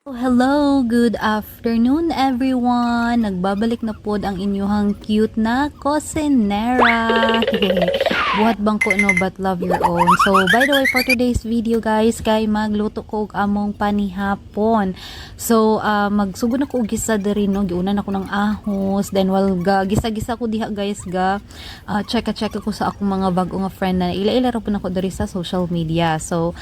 Oh, hello, good afternoon everyone. Nagbabalik na pod ang inyong cute na kusinera. Buhat bang ko no but love your own. So, by the way, for today's video guys, kay magluto ko og among panihapon. So, magsugod na ko og gisa diri no, giunan ako ng ahos, then while gisa-gisa ko diha guys check ko sa akong mga bago nga friend na ila-ila ra po nako diri sa social media. So,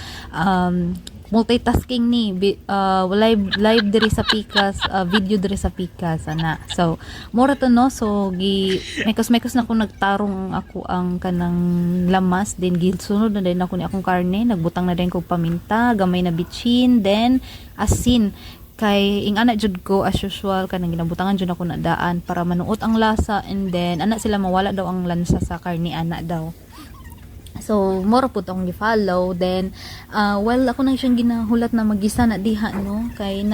multitasking ni live diri sa Pikas, video diri sa Pikas ana. So mura to no, so mekos na ko nagtarong ako ang kanang lamas, then sunod na din ako ni akong karne, nagbutang na din ko paminta, gamay na bitchin, then asin kay ing ana jud ko as usual kanang ginabutangan jud ako na daan para manuot ang lasa, and then ana sila mawala daw ang lansa sa karne ana daw. So, mora po akong gi-follow. Then, ako nang siyang ginahulat na magisa na diha, no? Kay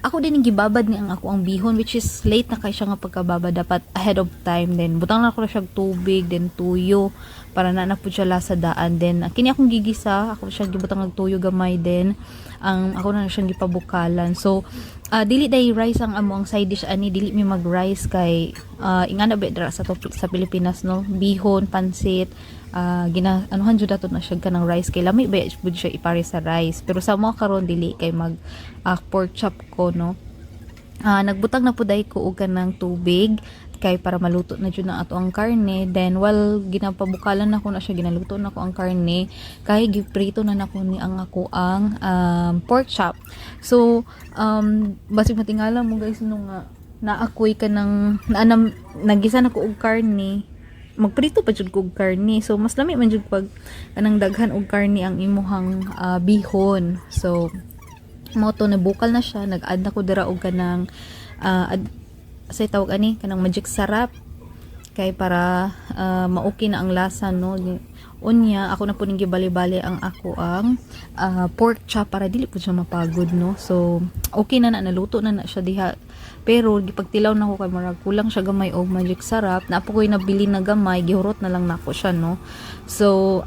ako din yung gibabad ni ang ako ang bihon, which is late na kay siya nga pagkababa, dapat ahead of time. Then, butang na ako na siyang tubig, then tuyo, para na po siya lasa daan. Then, kini akong gigisa, ako siyang gibutang ng tuyo gamay, then, ako na siyang gipabukalan. So, dili day rice ang among side dish ani, dili mi mag rice kay ingana ba dira sa Pilipinas no, bihon, pansit, anuhan jud ato na siya kanang rice kay lami ba jud siya ipare sa rice, pero sa mga karon dili kay mag pork chop ko no. Nagbutang na puday ko og kanang tubig kay para maluto na jud na ato ang karne, then while ginapabukalan na ko na siya, ginaluto na ko ang karne kay giprito na nako ni ang ako ang pork chop. So basig matingala mo guys no nga naakoy ka ng nagisa na ko og karne, magprito pa jud ko og karne, so mas lami man jud pag kanang daghan og karne ang imuhang bihon. So moto na bukal na siya, nag-add na ko dira og kanang say tawag ani kanang magic sarap kay para maoki na ang lasa no. Unya ako na po ning gibali-bali ang ako ang pork chop para dili po siya mapagod no. So okay na naluto na siya diha, pero gipagtilaw na ko kay marag kulang siya gamay og magic sarap, na po ko'y nabili na gamay, gihurot na lang nako siya no. So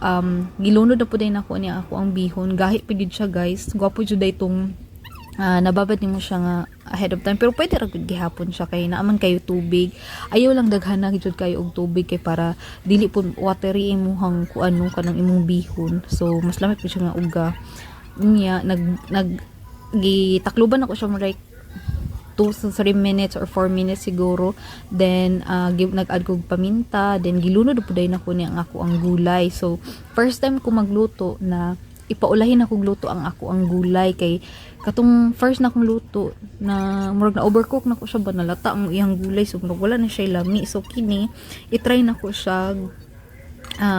gilunod na po din ako niya ako ang bihon, gahi pigid siya guys, gwapo jud itong nababad nimo siya nga ahead of time, pero pwede ra gud gihapon siya kay naaman kayo tubig, ayaw lang daghan na gid kayo og tubig kay para dili po watery imuhang kuano kanang imong bihon. So mas lamit po siya nga uga niya, gitakluban ako siya mo like 2 to 3 minutes or 4 minutes siguro, then nag-add ko paminta, then gilunod po dahil ako niya ang ako ang gulay. So first time ko magluto na ipaulahin ako gluto ang ako ang gulay, kay katong first na akong luto na murag na overcook na ko siya ba, nalata ang iyang gulay, so murag wala na siya lami. So kini i-try na ko siya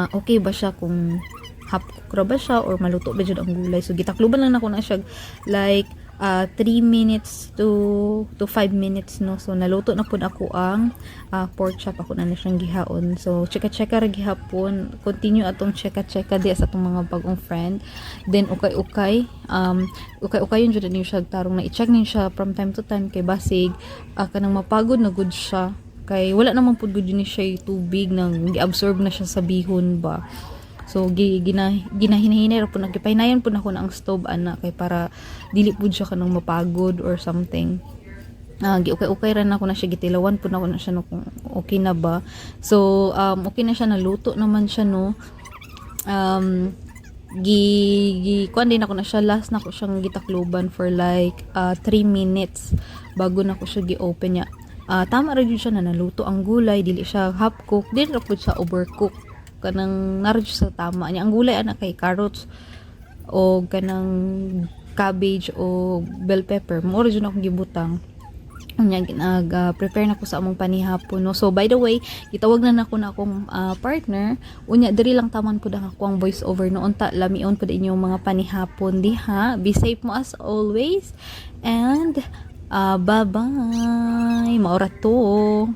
okay ba siya, kung half cook ra ba siya or maluto ba jud ang gulay. So gitakluban lang nako na siya like 3 minutes to 5 minutes no. So naluto na pud ako ang pork chop, ako na siyang gihaon. So cheka-cheka ra gihapon, continue atong cheka-cheka di sa atong mga bagong friend. Then ukay-ukay yun jud ni siya tarong na i-check nin siya from time to time kay basig kanang mapagod na good siya, kay wala naman pud good ni siya tubig nang gi-absorb na siya sa bihon ba. So ginahinay po, nagipahinayan po na ako na ang stove ana kay para dili po siya kanang mapagod or something. Giukay-ukay ra na ako na siya, gitilawan po na ako na siya no kung okay na ba. So okay na siya, naluto naman siya no. Kuan din ako na siya, last na ako siyang gitakluban for like 3 minutes bago na ako siya gi-open niya. Tama ra jud siya na naluto ang gulay, dili siya half cook, dili ra pud siya overcook, kanang naradyo sa tama niya. Ang gulay ana kay carrots o kanang cabbage o bell pepper, mo ora jud akong gibutang. Unya prepare na ko sa among panihapon no. So by the way, gitawag na nako na akong partner, unya diri lang taman pud ang ako ang voice over no, unta lamion pud inyong mga panihapon diha. Be safe mo as always, and bye bye, maura to.